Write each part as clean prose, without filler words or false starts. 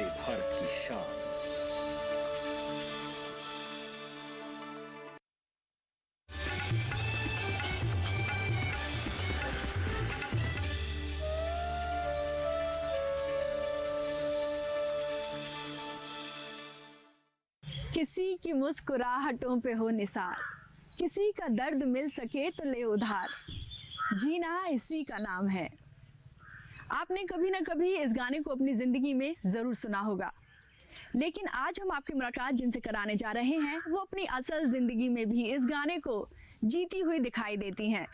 वंदे भारत की शान। किसी की मुस्कुराहटों पे हो निसार, किसी का दर्द मिल सके तो ले उधार, जीना इसी का नाम है। आपने कभी ना कभी इस गाने को अपनी जिंदगी में जरूर सुना होगा, लेकिन आज हम आपकी मुलाकात जिनसे कराने जा रहे हैं वो अपनी असल जिंदगी में भी इस गाने को जीती हुई दिखाई देती हैं।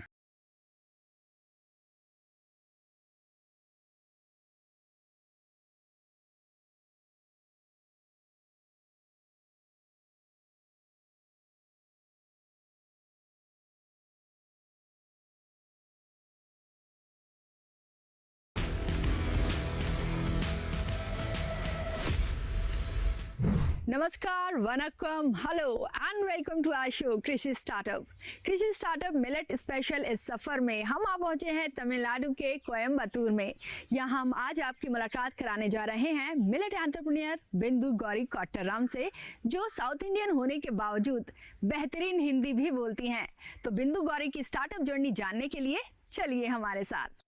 नमस्कार, वनक्कम, hello and welcome to our show कृषि स्टार्टअप। कृषि स्टार्टअप मिलेट स्पेशल इस सफर में हम आ पहुंचे हैं तमिलनाडु के कोयम्बतूर में। यहाँ हम आज आपकी मुलाकात कराने जा रहे हैं मिलेट एंटरप्रेन्योर बिंदु गौरी कोट्टाराम से, जो साउथ इंडियन होने के बावजूद बेहतरीन हिंदी भी बोलती हैं। तो बिंदु गौरी की स्टार्टअप जर्नी जानने के लिए चलिए हमारे साथ।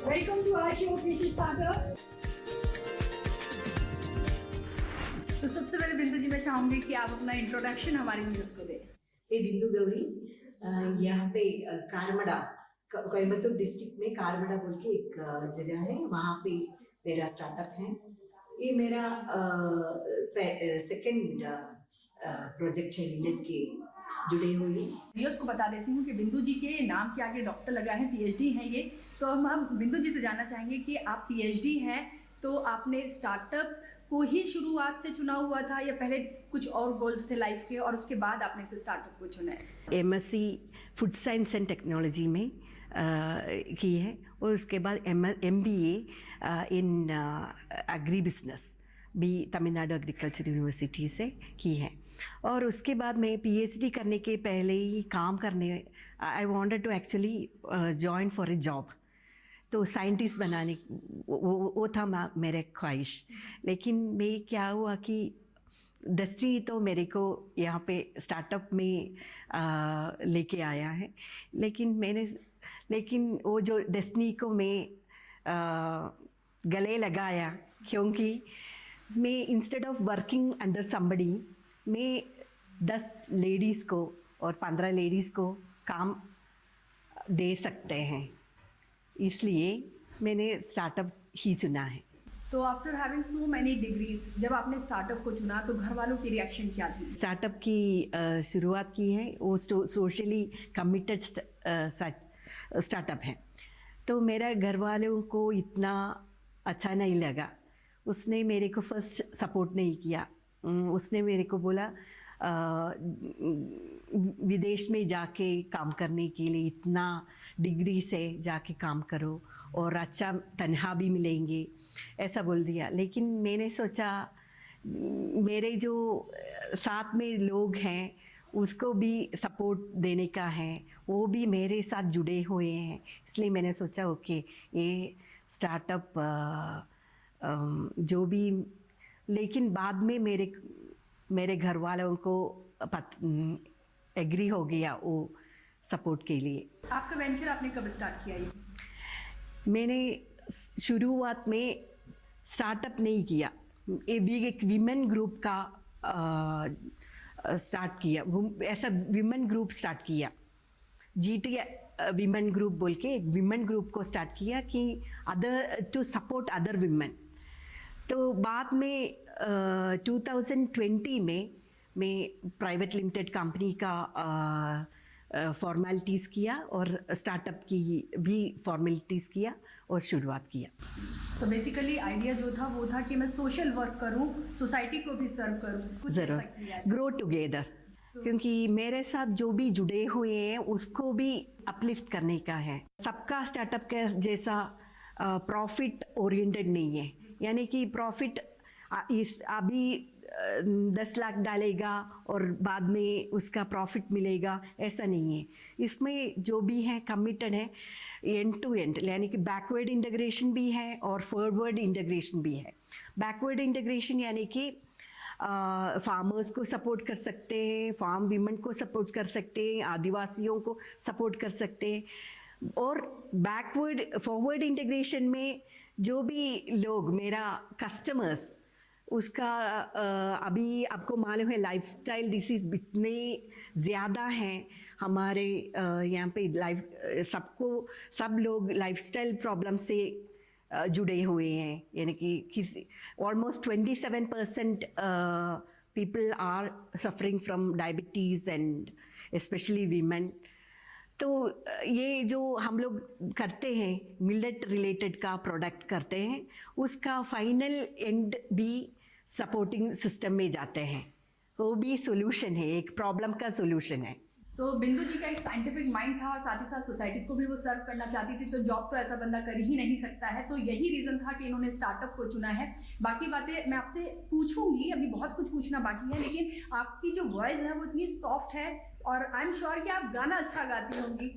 वेलकम टू आवर शो कृषि स्टार्टअप। तो सबसे पहले बिंदु जी मैं चाहूंगी कि आप अपना इंट्रोडक्शन हमारे व्यूअर्स को दें। ये बिंदु गौरी, यहाँ पे कारमड़ा, कोयम्बतूर डिस्ट्रिक्ट में कारमड़ा बोल के एक जगह है, वहाँ पे मेरा स्टार्टअप है। ये मेरा सेकंड प्रोजेक्ट है मिलेट के जुड़े हुए। व्यूअर्स को बता देती हूँ कि बिंदु जी के नाम के आगे डॉक्टर लगा है, पीएचडी है ये। तो हम बिंदु जी से जानना चाहेंगे कि आप पीएचडी हैं, तो आपने स्टार्टअप को ही शुरुआत से चुना हुआ था या पहले कुछ और गोल्स थे लाइफ के और उसके बाद आपने इसे स्टार्टअप को चुना है? MSc food science and technology में की है और उसके बाद एमबीए इन एग्री बिजनेस भी तमिलनाडु एग्रीकल्चर यूनिवर्सिटी से की है। और उसके बाद मैं पीएचडी करने के पहले ही काम करने, I wanted to actually join for a job, तो साइंटिस्ट बनाने वो था मेरे ख्वाहिश। लेकिन मैं क्या हुआ कि डेस्टिनी तो मेरे को यहाँ पे स्टार्टअप में लेके आया है, लेकिन वो जो डेस्टिनी को मैं गले लगाया, क्योंकि मैं instead of working under somebody, मैं 10 लेडीज़ को और 15 लेडीज़ को काम दे सकते हैं, इसलिए मैंने स्टार्टअप ही चुना है। तो after having so many degrees, जब आपने स्टार्टअप को चुना तो घर वालों की रिएक्शन क्या थी? स्टार्टअप की शुरुआत की है, वो सोशली कमिटेड स्टार्टअप है, तो मेरा घर वालों को इतना अच्छा नहीं लगा। उसने मेरे को फर्स्ट सपोर्ट नहीं किया। उसने मेरे को बोला विदेश में जाके काम करने के लिए इतना डिग्री से जाके काम करो और अच्छा तनख्वाह भी मिलेंगे, ऐसा बोल दिया। लेकिन मैंने सोचा मेरे जो साथ में लोग हैं उसको भी सपोर्ट देने का है, वो भी मेरे साथ जुड़े हुए हैं, इसलिए मैंने सोचा ओके ये स्टार्टअप जो भी। लेकिन बाद में मेरे घर वालों को एग्री हो गया वो सपोर्ट के लिए। आपका वेंचर आपने कब स्टार्ट किया ये? मैंने शुरुआत में स्टार्टअप नहीं किया, एक विमेन ग्रुप का स्टार्ट किया, ऐसा विमेन ग्रुप स्टार्ट किया, जीटी विमेन ग्रुप बोल के एक विमेन ग्रुप को स्टार्ट किया कि other to support other women. तो बाद में 2020 में मैं प्राइवेट लिमिटेड कंपनी का फॉर्मेलिटीज़ किया और स्टार्टअप की भी फॉर्मेलिटीज़ किया और शुरुआत किया। तो बेसिकली आइडिया जो था वो था कि मैं सोशल वर्क करूं, सोसाइटी को भी सर्व करूं, ज़रूर ग्रो टुगेदर, क्योंकि मेरे साथ जो भी जुड़े हुए हैं उसको भी अपलिफ्ट करने का है। सबका स्टार्टअप का जैसा प्रॉफिट ओरिएंटेड नहीं है, यानी कि प्रॉफिट इस अभी 10 लाख डालेगा और बाद में उसका प्रॉफिट मिलेगा, ऐसा नहीं है। इसमें जो भी है कमिटेड है एंड टू एंड, यानी कि बैकवर्ड इंटीग्रेशन भी है और फॉरवर्ड इंटीग्रेशन भी है। बैकवर्ड इंटीग्रेशन यानी कि फार्मर्स को सपोर्ट कर सकते हैं, फार्म वीमेन को सपोर्ट कर सकते हैं, आदिवासियों को सपोर्ट कर सकते हैं। और बैकवर्ड फॉरवर्ड इंटीग्रेशन में जो भी लोग मेरा कस्टमर्स उसका अभी आपको मालूम है लाइफस्टाइल डिसीज़ इतने ज़्यादा हैं हमारे यहाँ पे सब लोग लाइफस्टाइल प्रॉब्लम से जुड़े हुए हैं, यानी कि almost 27% people are suffering from diabetes and specially women. तो ये जो हम लोग करते हैं मिलेट रिलेटेड का प्रोडक्ट करते हैं, उसका फाइनल एंड भी सपोर्टिंग सिस्टम में जाते हैं, वो भी सोल्यूशन है, एक प्रॉब्लम का सोल्यूशन है। तो बिंदु जी का एक साइंटिफिक माइंड था और साथ ही साथ सोसाइटी को भी वो सर्व करना चाहती थी, तो जॉब तो ऐसा बंदा कर ही नहीं सकता है, तो यही रीज़न था कि इन्होंने स्टार्टअप को चुना है। बाकी बातें मैं आपसे पूछूंगी, अभी बहुत कुछ पूछना बाकी है, लेकिन आपकी जो वॉइस है वो इतनी सॉफ्ट है और आई एम श्योर कि आप गाना अच्छा गाती होंगी।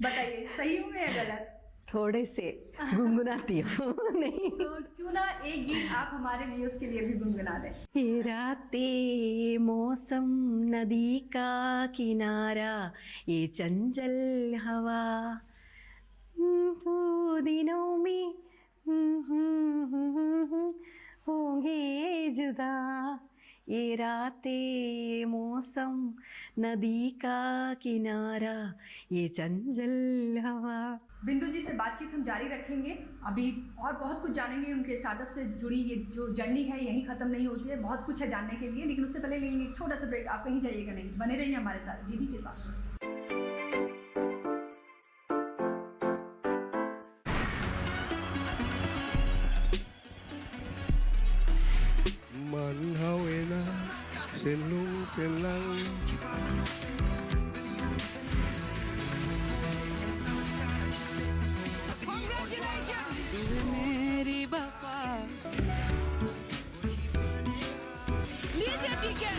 बताइए सही हूँ मैं या गलत? थोड़े से गुनगुनाती हूँ नहीं तो क्यों ना एक गीत आप हमारे व्यूअर्स के लिए भी गुनगुना दें। ये रातें मौसम नदी का किनारा, ये चंचल हवा, वो दिनों में होंगे जुदा, ये रातें मौसम नदी का किनारा, ये चंचल हवा। बिंदु जी से बातचीत हम जारी रखेंगे, अभी और बहुत कुछ जानेंगे उनके स्टार्टअप से जुड़ी ये जो जर्नी है यहीं ख़त्म नहीं होती है, बहुत कुछ है जानने के लिए, लेकिन उससे पहले लेंगे एक छोटा सा ब्रेक। आप कहीं जाइएगा नहीं, बने रहिए हमारे साथ दीदी के साथ। Man hawena senlung senlang मेरी बापा लीजिए ठीक है।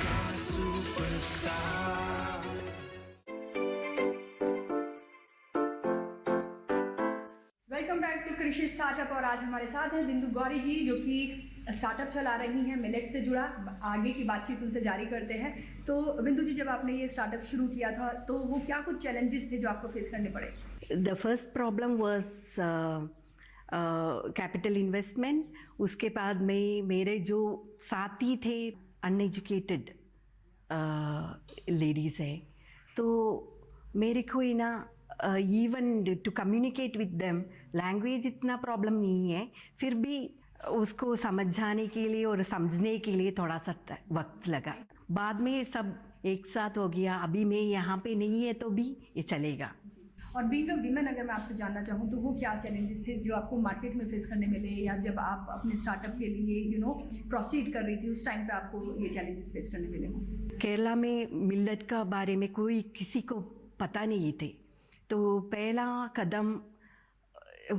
वेलकम बैक टू कृषि स्टार्टअप और आज हमारे साथ हैं बिंदु गौरी जी, जो कि स्टार्टअप चला रही हैं मिलेट से जुड़ा। आगे की बातचीत उनसे जारी करते हैं। तो बिंदु जी, जब आपने ये स्टार्टअप शुरू किया था तो वो क्या कुछ चैलेंजेस थे जो आपको फेस करने पड़े? The first problem was capital investment. उसके बाद में मेरे जो साथी थे अनएजुकेटेड लेडीज़ हैं, तो मेरे को ना even to communicate with them language इतना प्रॉब्लम नहीं है, फिर भी उसको समझाने के लिए और समझने के लिए थोड़ा सा वक्त लगा। बाद में सब एक साथ हो गया। अभी मैं यहाँ पे नहीं है तो भी ये चलेगा। और बीइंग अ वीमेन अगर मैं आपसे जानना चाहूँ तो वो क्या चैलेंजेस थे जो आपको मार्केट में फेस करने मिले, या जब आप अपने स्टार्टअप के लिए प्रोसीड कर रही थी उस टाइम पे आपको ये चैलेंजेस फेस करने मिले हों? केरला में मिलेट का बारे में कोई किसी को पता नहीं थे, तो पहला कदम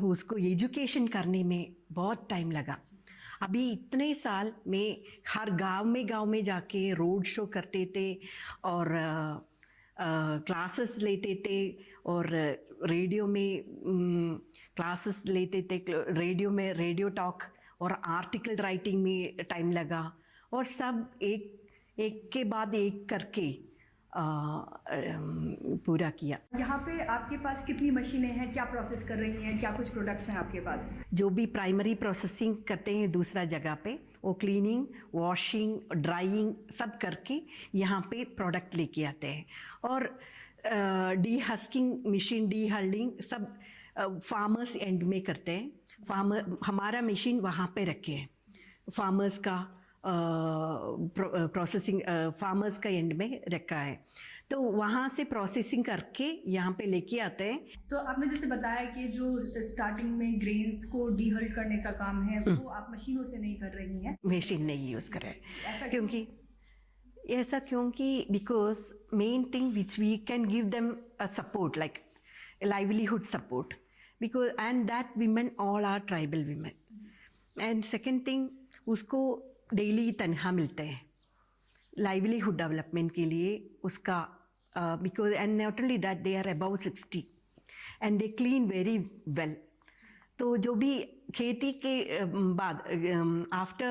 उसको एजुकेशन करने में बहुत टाइम लगा। अभी इतने साल में हर गांव में जाके रोड शो करते थे और क्लासेस लेते थे और रेडियो में क्लासेस लेते थे, रेडियो में रेडियो टॉक और आर्टिकल राइटिंग में टाइम लगा, और सब एक के बाद एक करके पूरा किया। यहाँ पे आपके पास कितनी मशीनें हैं, क्या प्रोसेस कर रही हैं, क्या कुछ प्रोडक्ट्स हैं आपके पास? जो भी प्राइमरी प्रोसेसिंग करते हैं दूसरा जगह पे, वो क्लीनिंग, वॉशिंग, ड्राइंग सब करके यहाँ पे प्रोडक्ट लेके आते हैं। और डी हस्किंग मशीन, डी हल्डिंग सब फार्मर्स एंड में करते हैं। हमारा मशीन वहाँ पे रखे हैं, फार्मर्स का प्रोसेसिंग फार्मर्स का एंड में रखा है, तो वहाँ से प्रोसेसिंग करके यहाँ पे लेके आते हैं। तो आपने जैसे बताया कि जो स्टार्टिंग में ग्रेन्स को डीहल्ड करने का काम है वो आप मशीनों से नहीं कर रही हैं? मशीन नहीं यूज़ कर रहे ऐसा क्योंकि because main thing which we can give them a support like livelihood support, because and that women all are tribal women. And second thing, उसको daily तनख्वाह मिलते हैं livelihood development के लिए उसका, because and not only that they are above 60 and they clean very well. तो जो भी खेती के बाद after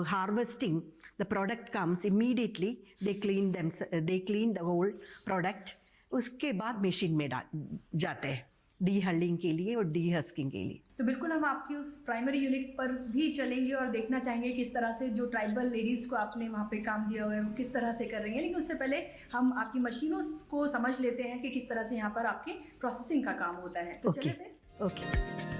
harvesting the product comes immediately, they clean the whole product. उसके बाद मशीन में जाते हैं डी हर्लिंग के लिए और डी हस्किंग के लिए. तो बिल्कुल हम आपकी उस प्राइमरी यूनिट पर भी चलेंगे और देखना चाहेंगे किस तरह से जो ट्राइबल लेडीज़ को आपने वहाँ पे काम दिया हुआ है वो किस तरह से कर रही हैं. लेकिन उससे पहले हम आपकी मशीनों को समझ लेते हैं कि किस तरह से यहाँ पर आपके प्रोसेसिंग का काम होता है. तो चलिए फिर. ओके.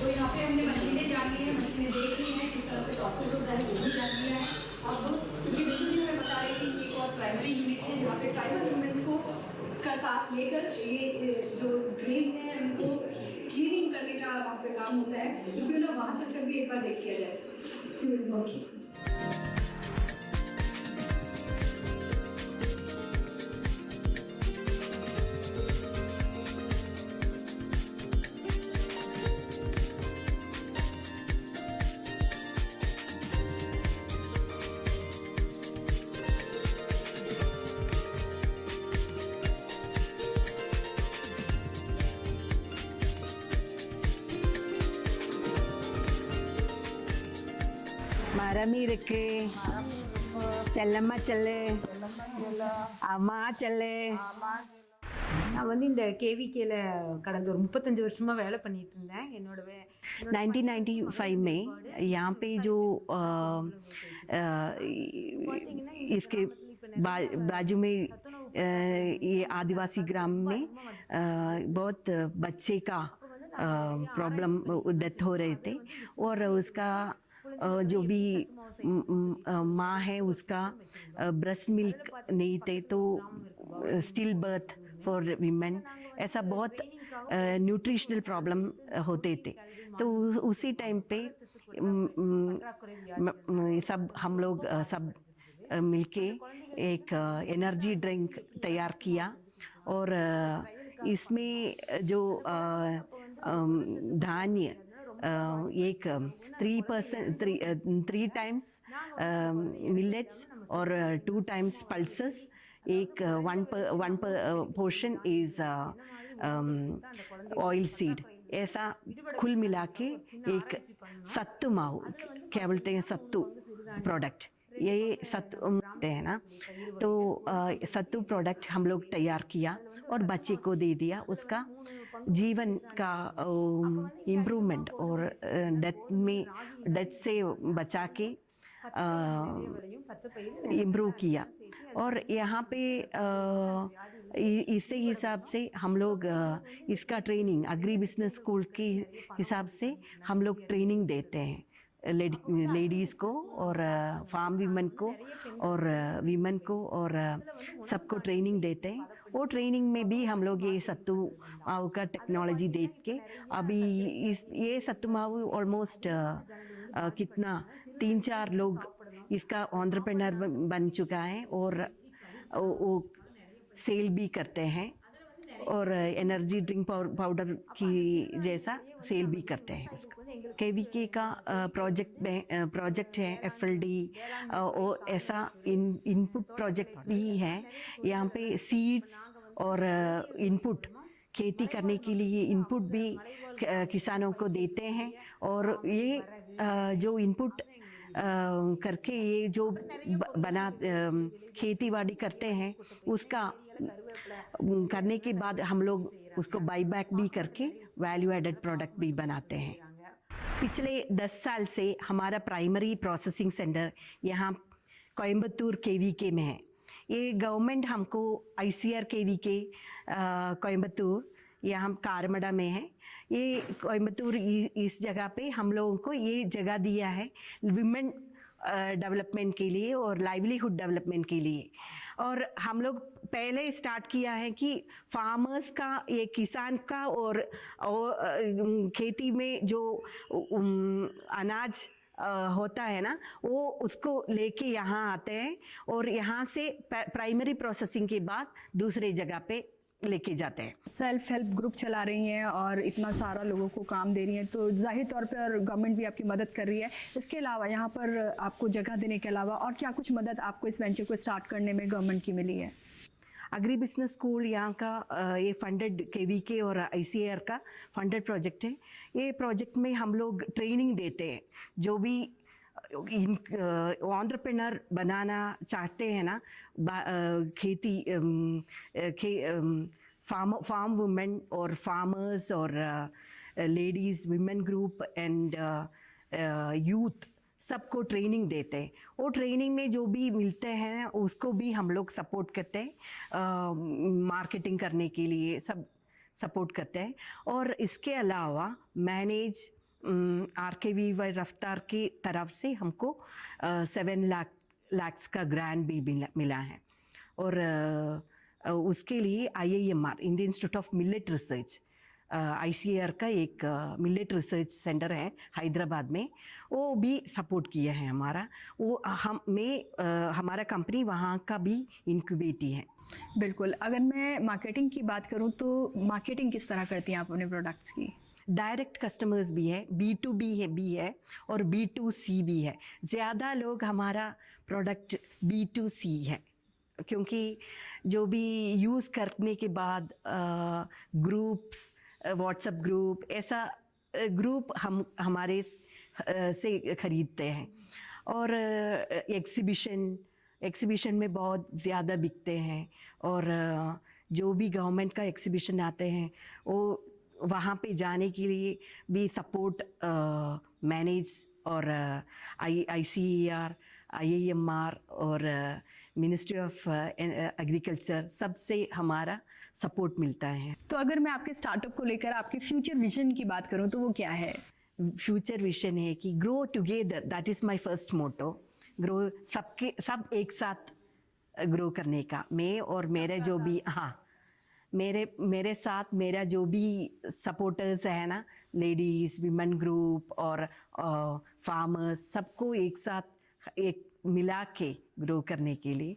तो यहाँ पे हमने मशीनें जान ली हैं, मशीनें देख ली हैं, किस तरह से प्रोसेस होता है वो भी जान लिया है. अब क्योंकि बिल्कुल जी हमें बता रही थी कि एक और प्राइमरी यूनिट है जहाँ पे ट्राइबल वुमेंस को का साथ लेकर ये जो ड्रेन्स हैं उनको क्लीनिंग करने का वहाँ पे काम होता है. तो क्यों ना वहाँ चलकर भी एक बार देख लिया जाए. மரமி இருக்கு, செல்லம்மா செல்லு, அம்மா செல்லு. நான் வந்து இந்த கேவிகேல கடந்த ஒரு 35 வருஷமாக வேலை பண்ணிட்டு இருந்தேன். என்னோட 1995 में यहाँ पे जो इसके बाजू में ये आदिवासी ग्राम में बहुत बच्चे का प्रॉब्लम डेथ हो रहे थे और उसका जो भी माँ है उसका ब्रेस्ट मिल्क नहीं थे तो स्टिल बर्थ फॉर वीमेन, ऐसा बहुत न्यूट्रिशनल प्रॉब्लम होते थे. तो उसी टाइम पे सब हम लोग सब मिलके एक एनर्जी ड्रिंक तैयार किया और इसमें जो धान्य एक 3 times millets और 2 times pulses, एक one portion is oil seed, ऐसा कुल मिला के एक सत्तू माव, क्या बोलते हैं सत्तू प्रोडक्ट, ये सत्तू है ना. तो सत्तू प्रोडक्ट हम लोग तैयार किया और बच्चे को दे दिया. उसका जीवन का इम्प्रूवमेंट और डेथ से बचा के इम्प्रूव किया. और यहाँ पे इसी हिसाब से हम लोग इसका ट्रेनिंग एग्री बिजनेस स्कूल के हिसाब से हम लोग ट्रेनिंग देते हैं लेडीज़ को और फार्म वीमेन को और वीमेन को और सबको ट्रेनिंग देते हैं. वो ट्रेनिंग में भी हम लोग ये सत्तू माव का टेक्नोलॉजी देख के अभी ये सत्तू माव ऑलमोस्ट कितना 3-4 लोग इसका एंटरप्रेन्योर बन चुका है और वो सेल भी करते हैं और एनर्जी ड्रिंक पाउडर की जैसा सेल भी करते हैं उसका. केवीके का प्रोजेक्ट है FLD और ऐसा इनपुट प्रोजेक्ट भी है. यहाँ पे सीड्स और इनपुट खेती करने के लिए इनपुट भी किसानों को देते हैं और ये जो इनपुट करके ये जो बना खेती बाड़ी करते हैं उसका करने के बाद हम लोग उसको बाई बैक भी करके वैल्यू एडेड प्रोडक्ट भी बनाते हैं. पिछले 10 साल से हमारा प्राइमरी प्रोसेसिंग सेंटर यहाँ कोयम्बतूर KVK में है. ये गवर्नमेंट हमको ICR KVK कोयम्बतूर यहाँ कारमड़ा में है. ये कोयम्बतूर इस जगह पे हम लोगों को ये जगह दिया है विमेन डेवलपमेंट के लिए और लाइवलीहुड डेवलपमेंट के लिए। और हम लोग पहले स्टार्ट किया है कि फार्मर्स का, ये किसान का और खेती में जो अनाज होता है ना, वो उसको लेके यहाँ आते हैं और यहाँ से प्राइमरी प्रोसेसिंग के बाद दूसरे जगह पे लेके जाते हैं। सेल्फ हेल्प ग्रुप चला रही हैं और इतना सारा लोगों को काम दे रही हैं, तो जाहिर तौर पे और गवर्नमेंट भी आपकी मदद कर रही है। इसके अलावा यहाँ पर आपको जगह देने के अलावा और क्या कुछ मदद आपको इस वेंचर को स्टार्ट करने में गवर्नमेंट की मिली है? एग्री बिजनेस स्कूल यहाँ का ये फंडेड KVK और ICAR का फंडेड प्रोजेक्ट है। ये प्रोजेक्ट में हम लोग ट्रेनिंग देते हैं, जो भी एंटरप्रेन्योर बनाना चाहते हैं ना, खेती फार्म वुमेन और फार्मर्स और ladies women group and youth, सबको ट्रेनिंग देते हैं। वो ट्रेनिंग में जो भी मिलते हैं उसको भी हम लोग सपोर्ट करते हैं, मार्केटिंग करने के लिए सब सपोर्ट करते हैं। और इसके अलावा मैनेज RKVY रफ्तार की तरफ से हमको 7 लाख का ग्रांट भी मिला है। और उसके लिए IIMR, Indian institute of millet research, ICAR का एक मिलेट रिसर्च सेंटर है हैदराबाद में, वो भी सपोर्ट किया है हमारा। वो हमारा कंपनी वहाँ का भी इंक्यूबेटी है। बिल्कुल। अगर मैं मार्केटिंग की बात करूँ तो मार्केटिंग किस तरह करती हैं आप अपने प्रोडक्ट्स की? डायरेक्ट कस्टमर्स भी है, B2B भी है और B2C भी है। ज़्यादा लोग हमारा प्रोडक्ट B2C है, क्योंकि जो भी यूज़ करने के बाद ग्रुप्स, व्हाट्सएप ग्रुप, ऐसा ग्रुप हम हमारे से ख़रीदते हैं। और एग्ज़िबिशन में बहुत ज़्यादा बिकते हैं। और जो भी गवर्नमेंट का एग्ज़िबिशन आते हैं वो वहाँ पे जाने के लिए भी सपोर्ट मैनेज और ICAR, IIMR और मिनिस्ट्री ऑफ एग्रीकल्चर सबसे हमारा सपोर्ट मिलता है। तो अगर मैं आपके स्टार्टअप को लेकर आपके फ्यूचर विजन की बात करूं तो वो क्या है? फ्यूचर विजन है कि grow together, that is my first motto. Grow सब एक साथ ग्रो करने का। मैं और मेरे जो भी मेरे साथ मेरा जो भी सपोर्टर्स है ना, लेडीज़ विमेन ग्रुप और फार्मर्स, सबको एक साथ एक मिला के ग्रो करने के लिए।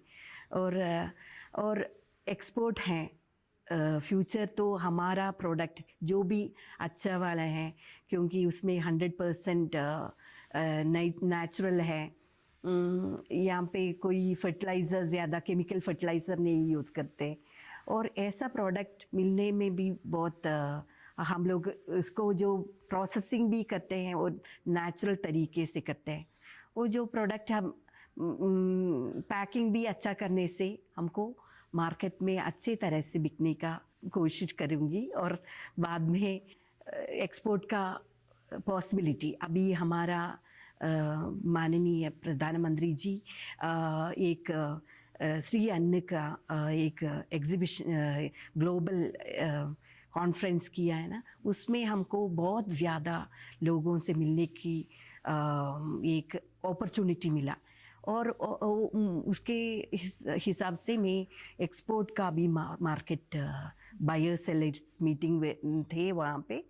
और एक्सपोर्ट हैं। फ्यूचर तो हमारा प्रोडक्ट जो भी अच्छा वाला है, क्योंकि उसमें 100% नेचुरल है। यहाँ पे कोई फर्टिलाइज़र, ज़्यादा केमिकल फर्टिलाइज़र नहीं यूज़ करते। और ऐसा प्रोडक्ट मिलने में भी बहुत हम लोग उसको जो प्रोसेसिंग भी करते हैं वो नेचुरल तरीके से करते हैं। वो जो प्रोडक्ट हम पैकिंग भी अच्छा करने से हमको मार्केट में अच्छे तरह से बिकने का कोशिश करूँगी। और बाद में एक्सपोर्ट का पॉसिबिलिटी, अभी हमारा माननीय प्रधानमंत्री जी एक श्री अन्न का एक एग्जीबिशन ग्लोबल कॉन्फ्रेंस किया है ना, उसमें हमको बहुत ज़्यादा लोगों से मिलने की एक अपॉर्चुनिटी मिला। और उसके हिसाब से मैं एक्सपोर्ट का भी मार्केट बायर सेलर्स मीटिंग थे वहाँ पे,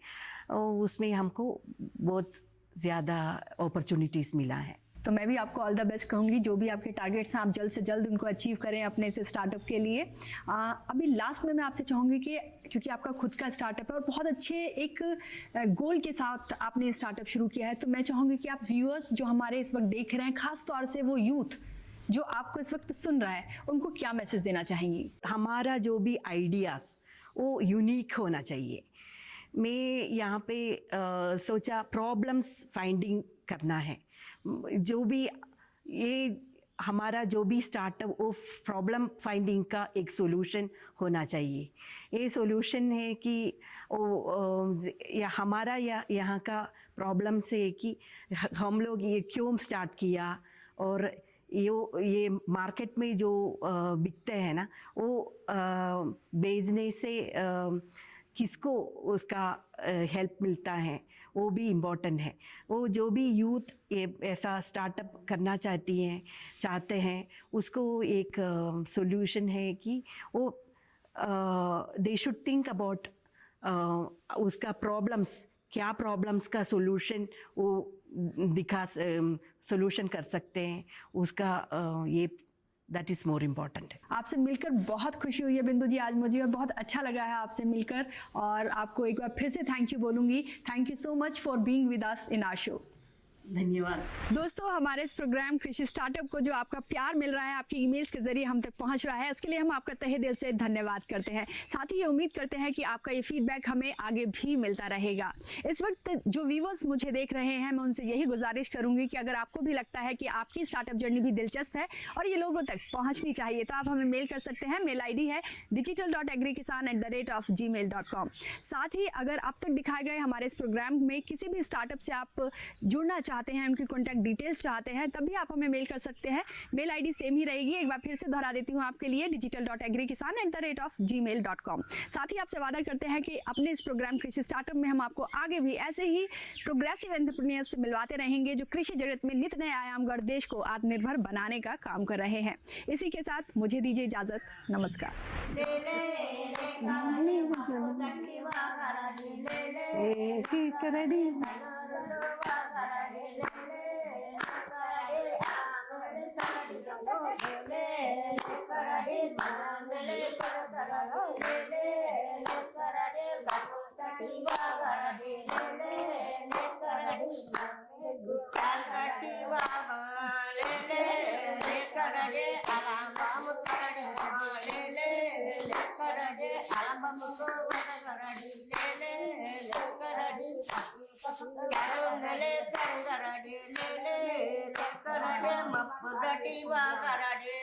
उसमें हमको बहुत ज़्यादा अपॉर्चुनिटीज़ मिला है। तो मैं भी आपको ऑल द बेस्ट कहूँगी। जो भी आपके टारगेट्स हैं आप जल्द से जल्द उनको अचीव करें अपने से स्टार्टअप के लिए। अभी लास्ट में मैं आपसे चाहूँगी कि क्योंकि आपका खुद का स्टार्टअप है और बहुत अच्छे एक गोल के साथ आपने स्टार्टअप शुरू किया है, तो मैं चाहूँगी कि आप व्यूअर्स जो हमारे इस वक्त देख रहे हैं, ख़ास तौर से वो यूथ जो आपको इस वक्त सुन रहा है, उनको क्या मैसेज देना चाहेंगी? हमारा जो भी आइडियाज़ वो यूनिक होना चाहिए। मैं यहाँ पे सोचा प्रॉब्लम्स फाइंडिंग करना है। जो भी ये हमारा जो भी स्टार्टअप वो प्रॉब्लम फाइंडिंग का एक सॉल्यूशन होना चाहिए। ये सॉल्यूशन है कि हमारा यहाँ का प्रॉब्लम से है कि हम लोग ये क्यों स्टार्ट किया, और ये मार्केट में जो बिकते हैं ना, वो बेचने से किसको उसका हेल्प मिलता है, वो भी इम्पोर्टेंट है। वो जो भी यूथ ये ऐसा स्टार्टअप करना चाहते हैं उसको एक सॉल्यूशन है कि वो दे शुड थिंक अबाउट उसका प्रॉब्लम्स, क्या प्रॉब्लम्स का सॉल्यूशन वो सॉल्यूशन कर सकते हैं उसका, ये दैट इज़ मोर इम्पॉर्टेंट। आपसे मिलकर बहुत खुशी हुई है बिंदु जी आज मुझे, और बहुत अच्छा लगा है आपसे मिलकर, और आपको एक बार फिर से थैंक यू बोलूँगी। Thank you so much for being with us in our show. धन्यवाद। दोस्तों, हमारे इस प्रोग्राम कृषि स्टार्टअप को जो आपका प्यार मिल रहा है, आपकी ईमेल्स के जरिए हम तक पहुंच रहा है, उसके लिए हम आपका तहे दिल से धन्यवाद करते हैं। साथ ही ये उम्मीद करते हैं कि आपका ये फीडबैक हमें आगे भी मिलता रहेगा। इस वक्त जो व्यूवर्स मुझे देख रहे हैं, मैं उनसे यही गुजारिश करूंगी कि अगर आपको भी लगता है कि आपकी स्टार्टअप जर्नी भी दिलचस्प है और ये लोगों तक पहुँचनी चाहिए, तो आप हमें मेल कर सकते हैं। मेल ID है digital.agrikisan@gmail.com। साथ ही अगर अब तक दिखाए गए हमारे इस प्रोग्राम में किसी भी स्टार्टअप से आप जुड़ना चाहते हैं, उनकी कॉन्टैक्ट डिटेल्स चाहते हैं, तब भी आप हमें मेल कर सकते हैं। मेल ID सेम ही रहेगी, एक बार फिर से दोहरा देती हूँ आपके लिए, digital.agrikisan@gmail.com। साथ ही आपसे वादा करते हैं कि अपने इस प्रोग्राम कृषि स्टार्टअप में हम आपको आगे भी ऐसे ही प्रोग्रेसिव एंटरप्रेन्योर्स से मिलवाते रहेंगे जो कृषि जगत में नित नए आयाम गढ़ देश को आत्मनिर्भर बनाने का काम कर रहे हैं। इसी के साथ मुझे दीजिए इजाजत। नमस्कार। మప్పు గటి వాగరడే